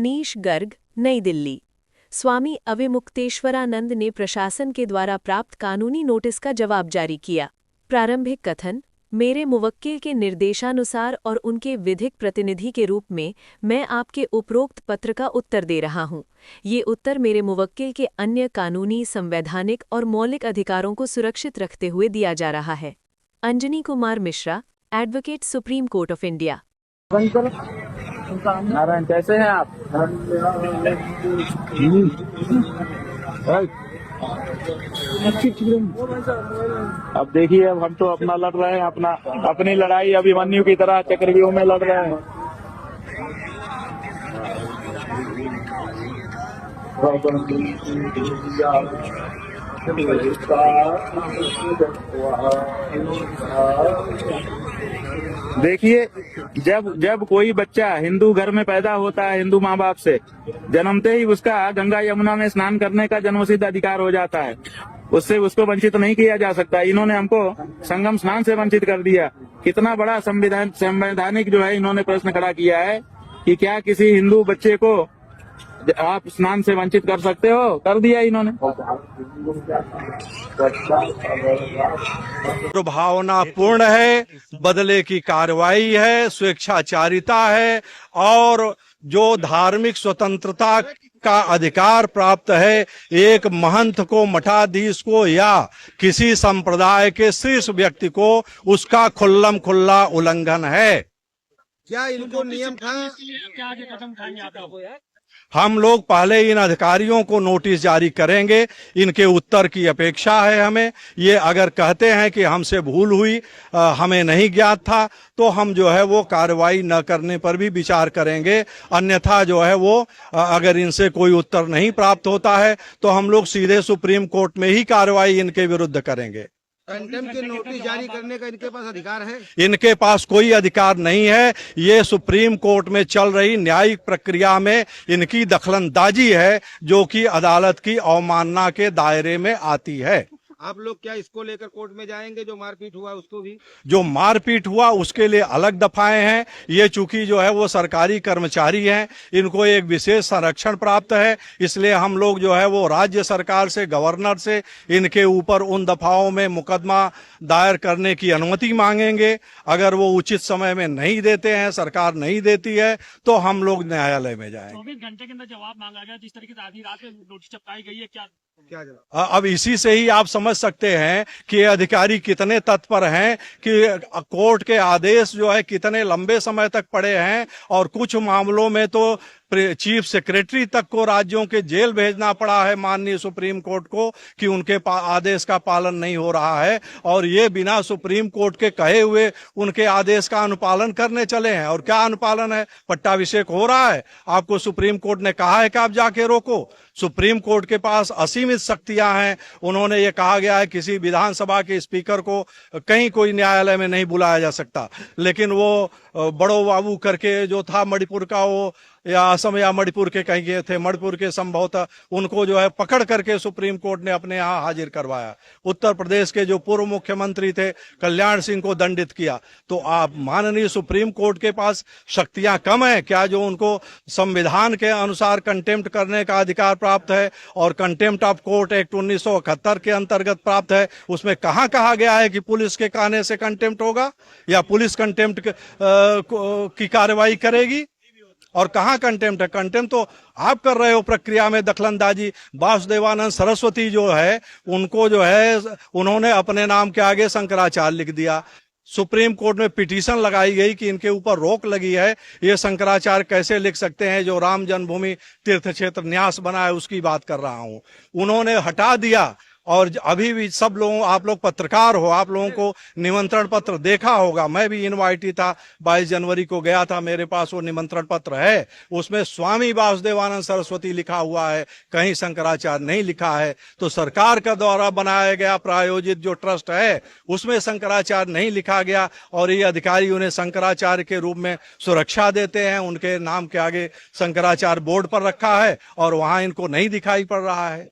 मनीष गर्ग, नई दिल्ली। स्वामी अविमुक्तेश्वरानंद ने प्रशासन के द्वारा प्राप्त कानूनी नोटिस का जवाब जारी किया। प्रारंभिक कथन: मेरे मुवक्किल के निर्देशानुसार और उनके विधिक प्रतिनिधि के रूप में मैं आपके उपरोक्त पत्र का उत्तर दे रहा हूं। ये उत्तर मेरे मुवक्किल के अन्य कानूनी, संवैधानिक और मौलिक अधिकारों को सुरक्षित रखते हुए दिया जा रहा है। Anjani Kumar Mishra, advocate, supreme court of India. Narayan, कैसे हैं आप? अब देखिए, अब हम तो अपना लड़ रहे हैं, अपनी लड़ाई अभिमन्यु की तरह चक्रव्यूह में लड़ रहे हैं। देखिए, जब कोई बच्चा हिंदू घर में पैदा होता है, हिंदू माँ बाप से, जन्मते ही उसका गंगा यमुना में स्नान करने का जन्मसिद्ध अधिकार हो जाता है। उससे उसको वंचित नहीं किया जा सकता। इन्होंने हमको संगम स्नान से वंचित कर दिया। कितना बड़ा संवैधानिक जो है इन्होंने प्रश्न खड़ा किया है कि क्या किसी हिंदू बच्चे को आप स्नान से वंचित कर सकते हो? कर दिया इन्होंने। भावनापूर्ण है, बदले की कार्रवाई है, स्वेच्छाचारिता है और जो धार्मिक स्वतंत्रता का अधिकार प्राप्त है एक महंत को, मठाधीश को या किसी संप्रदाय के शीर्ष व्यक्ति को, उसका खुल्लम खुल्ला उल्लंघन है। क्या इनको नियम था? क्या आगे कदम उठाएंगे आप? हम लोग पहले इन अधिकारियों को नोटिस जारी करेंगे, इनके उत्तर की अपेक्षा है हमें। ये अगर कहते हैं कि हमसे भूल हुई, हमें नहीं ज्ञात था, तो हम जो है वो कार्रवाई न करने पर भी विचार करेंगे। अन्यथा जो है वो अगर इनसे कोई उत्तर नहीं प्राप्त होता है तो हम लोग सीधे सुप्रीम कोर्ट में ही कार्रवाई इनके विरुद्ध करेंगे। कंटेम्प्ट के नोटिस जारी करने का इनके पास अधिकार है? इनके पास कोई अधिकार नहीं है। ये सुप्रीम कोर्ट में चल रही न्यायिक प्रक्रिया में इनकी दखलंदाजी है, जो कि अदालत की अवमानना के दायरे में आती है। आप लोग क्या इसको लेकर कोर्ट में जाएंगे? जो मारपीट हुआ उसको भी? जो मारपीट हुआ उसके लिए अलग दफाएं हैं। ये चूंकि जो है वो सरकारी कर्मचारी हैं, इनको एक विशेष संरक्षण प्राप्त है, इसलिए हम लोग जो है वो राज्य सरकार से, गवर्नर से इनके ऊपर उन दफाओं में मुकदमा दायर करने की अनुमति मांगेंगे। अगर वो उचित समय में नहीं देते हैं, सरकार नहीं देती है, तो हम लोग न्यायालय में जाएंगे। 24 घंटे के अंदर जवाब मांगा गया, जिस तरीके से आधी रात में नोटिस चिपकाई गई है, क्या जवाब? अब इसी से ही आप समझ सकते हैं कि ये अधिकारी कितने तत्पर हैं कि कोर्ट के आदेश जो है कितने लंबे समय तक पड़े हैं, और कुछ मामलों में तो चीफ सेक्रेटरी तक को राज्यों के जेल भेजना पड़ा है माननीय सुप्रीम कोर्ट को कि उनके आदेश का पालन नहीं हो रहा है, और ये बिना सुप्रीम कोर्ट के कहे हुए उनके आदेश का अनुपालन करने चले हैं। और क्या अनुपालन है? पट्टाभिषेक हो रहा है, आपको सुप्रीम कोर्ट ने कहा है कि आप जाके रोको। सुप्रीम कोर्ट के पास असीमित शक्तियां हैं। उन्होंने ये कहा गया है किसी विधानसभा के स्पीकर को कहीं कोई न्यायालय में नहीं बुलाया जा सकता, लेकिन वो बड़ो बाबू करके जो था मणिपुर का, वो या असम या मणिपुर के कहीं गए थे, मणिपुर के संभवतः, उनको जो है पकड़ करके सुप्रीम कोर्ट ने अपने यहाँ हाजिर करवाया। उत्तर प्रदेश के जो पूर्व मुख्यमंत्री थे कल्याण सिंह को दंडित किया। तो आप माननीय सुप्रीम कोर्ट के पास शक्तियां कम है क्या जो उनको संविधान के अनुसार कंटेम्प्ट करने का अधिकार प्राप्त है? और कंटेम्प्ट ऑफ कोर्ट एक्ट 1971 के अंतर्गत प्राप्त है। उसमें कहाँ कहा गया है कि पुलिस के कहने से कंटेम्प्ट होगा या पुलिस कंटेम्प्ट की कार्रवाई करेगी? और कहाँ कंटेम्प्ट है? कंटेम्प्ट तो आप कर रहे हो प्रक्रिया में दखलंदाजी। वासुदेवानंद सरस्वती जो है उनको जो है उन्होंने अपने नाम के आगे शंकराचार्य लिख दिया। सुप्रीम कोर्ट में पिटीशन लगाई गई कि इनके ऊपर रोक लगी है, ये शंकराचार्य कैसे लिख सकते हैं? जो राम जन्मभूमि तीर्थ क्षेत्र न्यास बना है उसकी बात कर रहा हूं। उन्होंने हटा दिया। और अभी भी सब लोगों, आप लोग पत्रकार हो, आप लोगों को निमंत्रण पत्र देखा होगा। मैं भी इनवाइटी था, 22 जनवरी को गया था, मेरे पास वो निमंत्रण पत्र है। उसमें स्वामी वासुदेवानंद सरस्वती लिखा हुआ है, कहीं शंकराचार्य नहीं लिखा है। तो सरकार का द्वारा बनाया गया प्रायोजित जो ट्रस्ट है उसमें शंकराचार्य नहीं लिखा गया, और ये अधिकारी उन्हें शंकराचार्य के रूप में सुरक्षा देते हैं। उनके नाम के आगे शंकराचार्य बोर्ड पर रखा है और वहां इनको नहीं दिखाई पड़ रहा है।